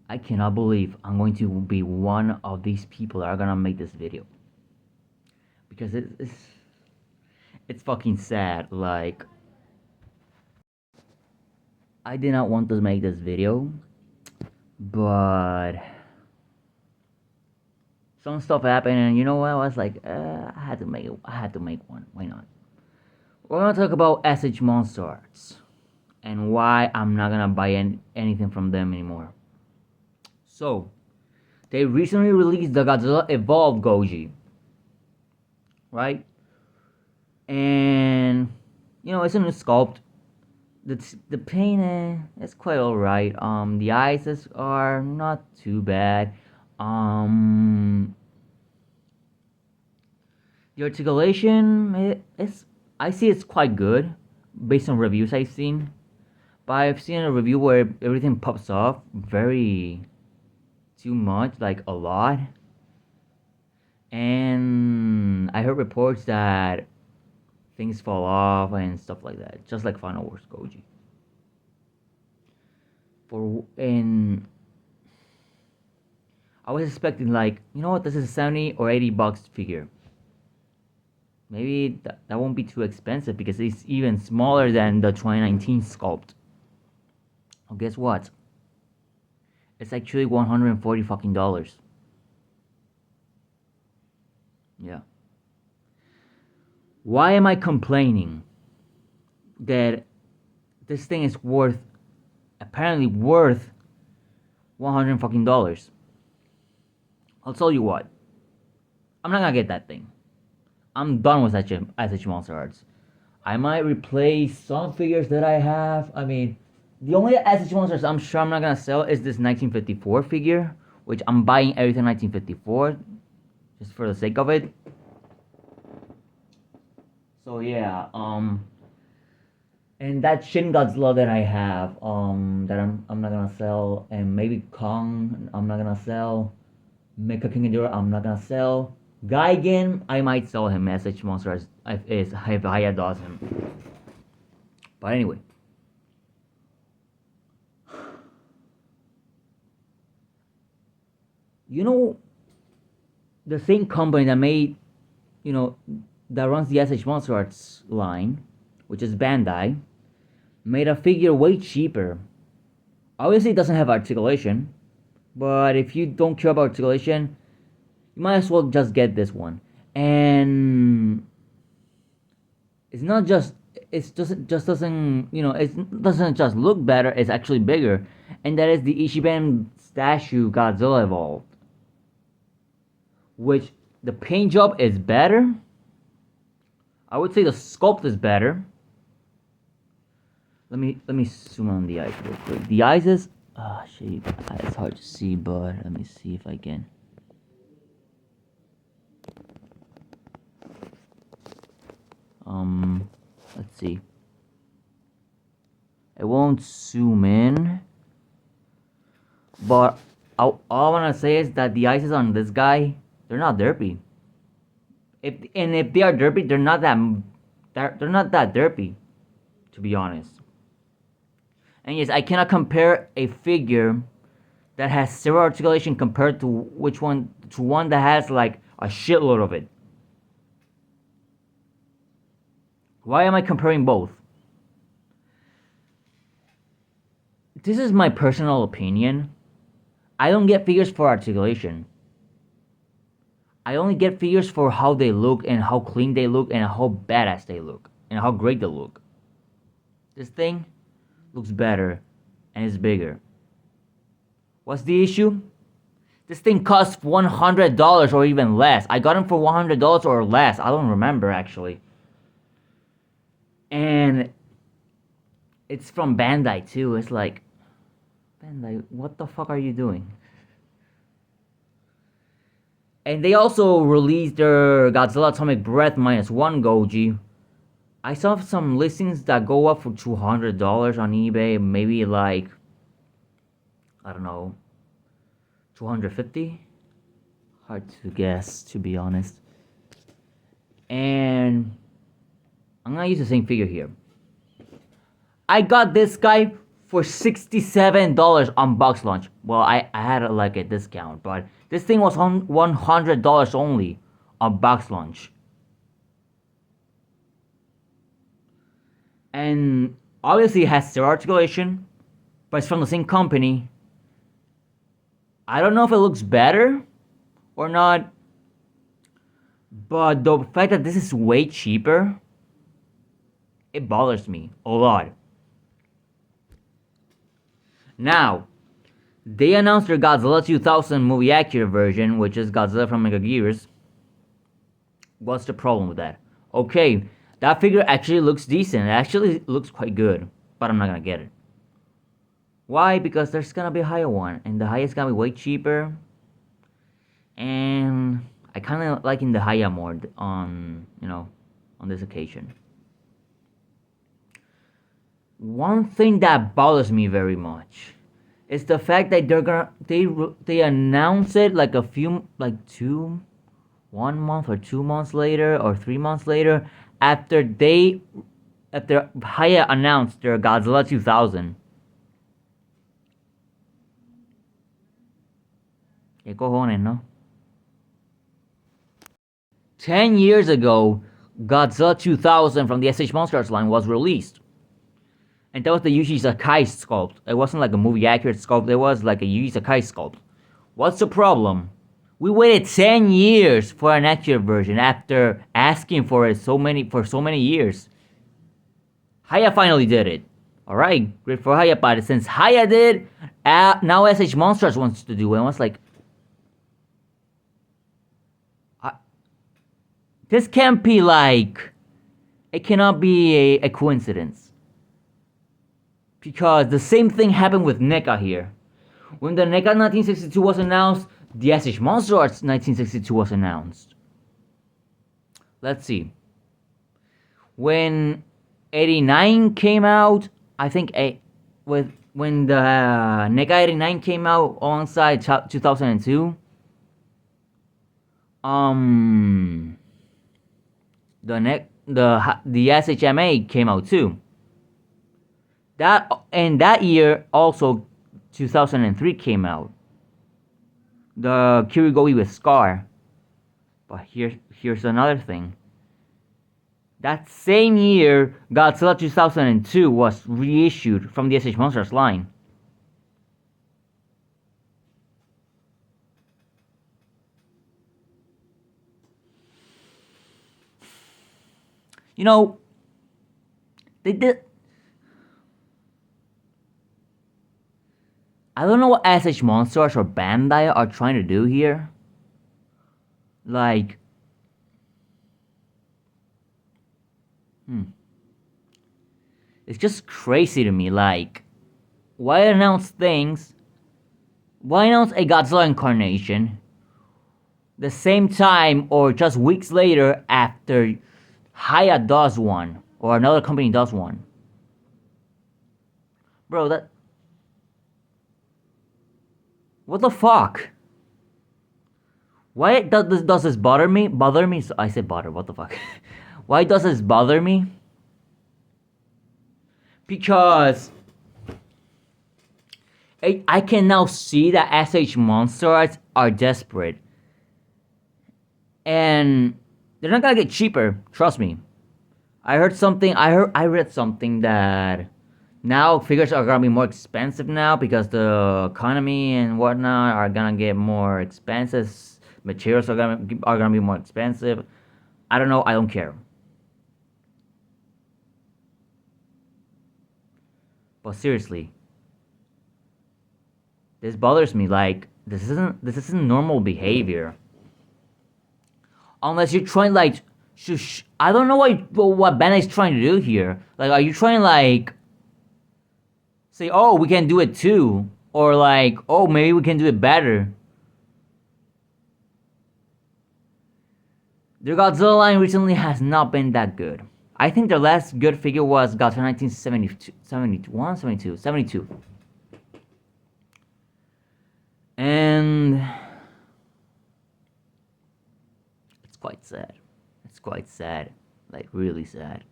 I cannot believe I'm going to be one of these people that are gonna make this video. Because it's fucking sad. Like, I did not want to make this video, but some stuff happened, and you know what? I was like, I had to make it. I had to make one. Why not? We're gonna talk about MonsterArts and why I'm not gonna buy anything from them anymore. So, they recently released the Godzilla Evolved Goji, right? And you know, it's a new sculpt. The paint is quite alright. The eyes are not too bad. Um, the articulation it's I see it's quite good based on reviews I've seen. But I've seen a review where everything pops off very too much, like a lot. And I heard reports that things fall off and stuff like that, just like Final Wars Goji. I was expecting, like, you know what, this is a 70 or 80 bucks figure. Maybe that won't be too expensive because it's even smaller than the 2019 sculpt. Well, guess what? It's actually 140 fucking dollars. Yeah. Why am I complaining that this thing is apparently worth 100 fucking dollars? I'll tell you what. I'm not gonna get that thing. I'm done with SH MonsterArts. I might replace some figures that I have. I mean, the only SH Monsters I'm sure I'm not gonna sell is this 1954 figure, which I'm buying everything 1954 just for the sake of it. So yeah, and that Shin Godzilla that I have, that I'm not gonna sell, and maybe Kong I'm not gonna sell, Mecha King Ghidorah I'm not gonna sell, Gigan I might sell him. SH Monsters if Haya does him. But anyway, you know, the same company that made, you know, that runs the SH MonsterArts line, which is Bandai, made a figure way cheaper. Obviously, it doesn't have articulation, but if you don't care about articulation, you might as well just get this one. And it's not just just doesn't, you know, it doesn't just look better. It's actually bigger, and that is the Ichiban statue Godzilla Evolved, which the paint job is better. I would say the sculpt is better. Let me zoom on the eyes real quick. The eyes is shit, it's hard to see, but let me see if I can. Let's see. It won't zoom in, but all I wanna say is that the eyes on this guy, they're not derpy. If they are derpy, they're not that derpy, to be honest. And yes, I cannot compare a figure that has zero articulation compared to one that has like a shitload of it. Why am I comparing both? This is my personal opinion. I don't get figures for articulation. I only get figures for how they look and how clean they look and how badass they look and how great they look. This thing looks better and is bigger. What's the issue? This thing costs $100 or even less. I got him for $100 or less. I don't remember actually. And it's from Bandai too. It's like, Bandai, what the fuck are you doing? And they also released their Godzilla Atomic Breath -1 Goji. I saw some listings that go up for $200 on eBay. Maybe like, I don't know, 250. Hard to guess, to be honest. And I'm gonna use the same figure here. I got this guy for $67 on box launch. Well, I had like a discount, but this thing was on $100 only on box launch. And obviously it has zero articulation, but it's from the same company. I don't know if it looks better or not, but the fact that this is way cheaper, it bothers me a lot. Now, they announced their Godzilla 2000 movie accurate version, which is Godzilla from Megagears. What's the problem with that? Okay, that figure actually looks decent. It actually looks quite good, but I'm not gonna get it. Why? Because there's gonna be a higher one, and the higher is gonna be way cheaper. And I kind of liking the higher more on on this occasion. One thing that bothers me very much is the fact that they announce it like a few like 1 month or 2 months later or 3 months later after Haya announced their Godzilla 2000. ¿Qué cojones, no? 10 years ago, Godzilla 2000 from the SH MonsterArts line was released. And that was the Yuji Sakai sculpt. It wasn't like a movie accurate sculpt, it was like a Yuji Sakai sculpt. What's the problem? We waited 10 years for an accurate version after asking for it so many years. Haya finally did it. Alright, great for Haya, but since Haya did, now SH MonsterArts wants to do it. And I was like, this can't be like, it cannot be a coincidence. Because the same thing happened with NECA here. When the NECA 1962 was announced, the SH MonsterArts 1962 was announced. Let's see. When 89 came out, I think when the NECA 89 came out alongside 2002, the SHMA came out too. That year also 2003 came out. The Kirigoi with Scar. But here's another thing. That same year, Godzilla 2002 was reissued from the SH Monsters line. You know, they did. I don't know what SH Monsters or Bandai are trying to do here. Like, it's just crazy to me. Like, why announce things? Why announce a Godzilla incarnation the same time or just weeks later after Haya does one or another company does one? Bro, that. What the fuck? Why does this bother me? Bother me? I said bother. What the fuck? Why does this bother me? Because I can now see that SH Monsters are desperate, and they're not gonna get cheaper. Trust me. I read something that now figures are gonna be more expensive now because the economy and whatnot are gonna get more expensive. Materials are gonna be more expensive. I don't know. I don't care. But seriously, this bothers me. Like this isn't normal behavior. Unless you're trying like, I don't know what Bandai is trying to do here. Like, are you trying like say, oh, we can do it too, or like, oh, maybe we can do it better? Their Godzilla line recently has not been that good. I think their last good figure was Godzilla 1972, 71, 72, 72. And it's quite sad. It's quite sad. Like, really sad.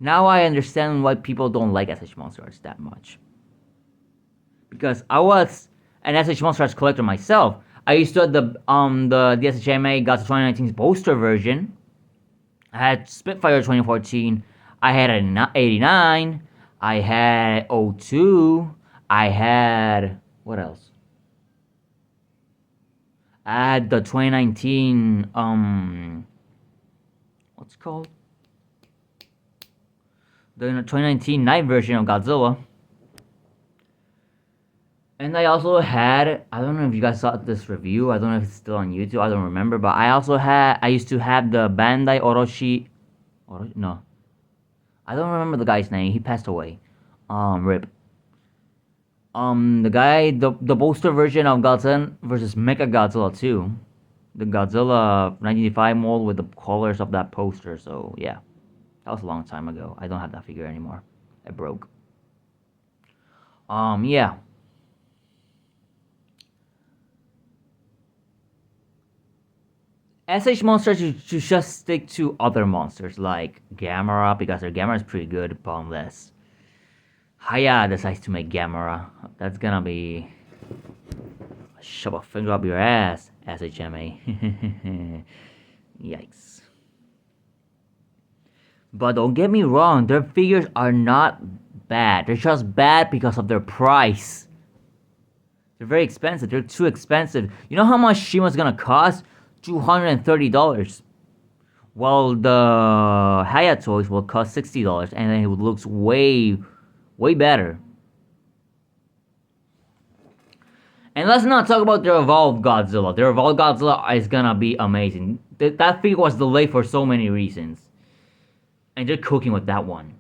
Now I understand why people don't like SH Monster Arts that much. Because I was an SH Monster Arts collector myself. I used to have the SHMA got the 2019 poster version. I had Spitfire 2014. I had an 89. I had 02. I had what else? I had the 2019 what's it called? The 2019 night version of Godzilla. And I also had, I don't know if you guys saw this review, I don't know if it's still on YouTube, I don't remember, but I used to have the Bandai no. I don't remember the guy's name, he passed away. RIP. The poster version of Godzilla versus Mecha Godzilla 2. The Godzilla 1985 mold with the colors of that poster, so yeah. That was a long time ago. I don't have that figure anymore. It broke. Yeah. SH monsters should just stick to other monsters like Gamera because their Gamera is pretty good, boneless. Haya decides to make Gamera. That's gonna be shove a finger up your ass, SHMA. Yikes. But don't get me wrong, their figures are not bad. They're just bad because of their price. They're very expensive. They're too expensive. You know how much Shima's gonna cost? $230. While the Hayatoys will cost $60, and then it looks way better. And let's not talk about their Evolved Godzilla. Their Evolved Godzilla is gonna be amazing. That figure was delayed for so many reasons. And they're cooking with that one.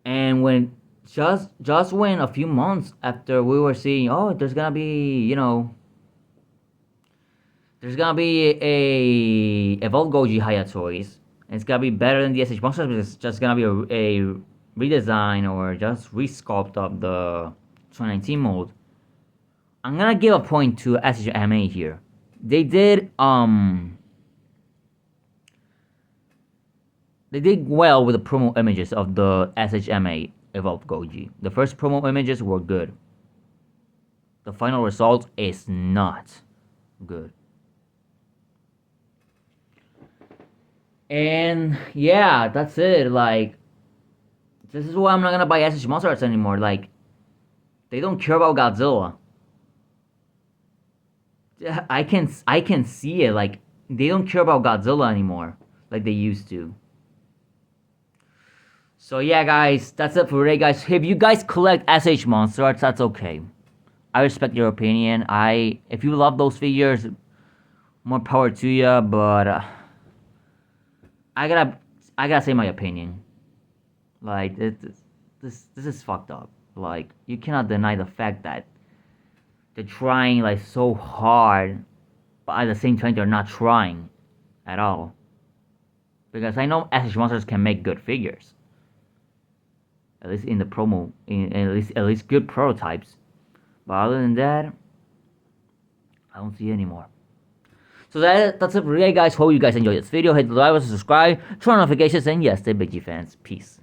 And when just when a few months after we were seeing, oh, there's gonna be, there's gonna be a Evolved Goji Hayatoys. And it's gonna be better than the SH Monsters, but it's just gonna be a redesign or just resculpt of the 2019 mold. I'm gonna give a point to SHMA here. They did well with the promo images of the SHMA Evolved Goji. The first promo images were good. The final result is not good. And yeah, that's it. Like, this is why I'm not gonna buy SH Monster Arts anymore. Like, they don't care about Godzilla. I can see it. Like, they don't care about Godzilla anymore, like they used to. So yeah, guys, that's it for today, guys. If you guys collect SH Monster Arts, that's okay. I respect your opinion. If you love those figures, more power to you. But I gotta say my opinion. Like this is fucked up. Like, you cannot deny the fact that they're trying like so hard, but at the same time they're not trying at all. Because I know SH Monsters can make good figures. At least in the promo, at least good prototypes. But other than that, I don't see any more. So that's it for today, guys. Hope you guys enjoyed this video. Hit the like button, subscribe, turn on notifications, and yes, stay big G fans. Peace.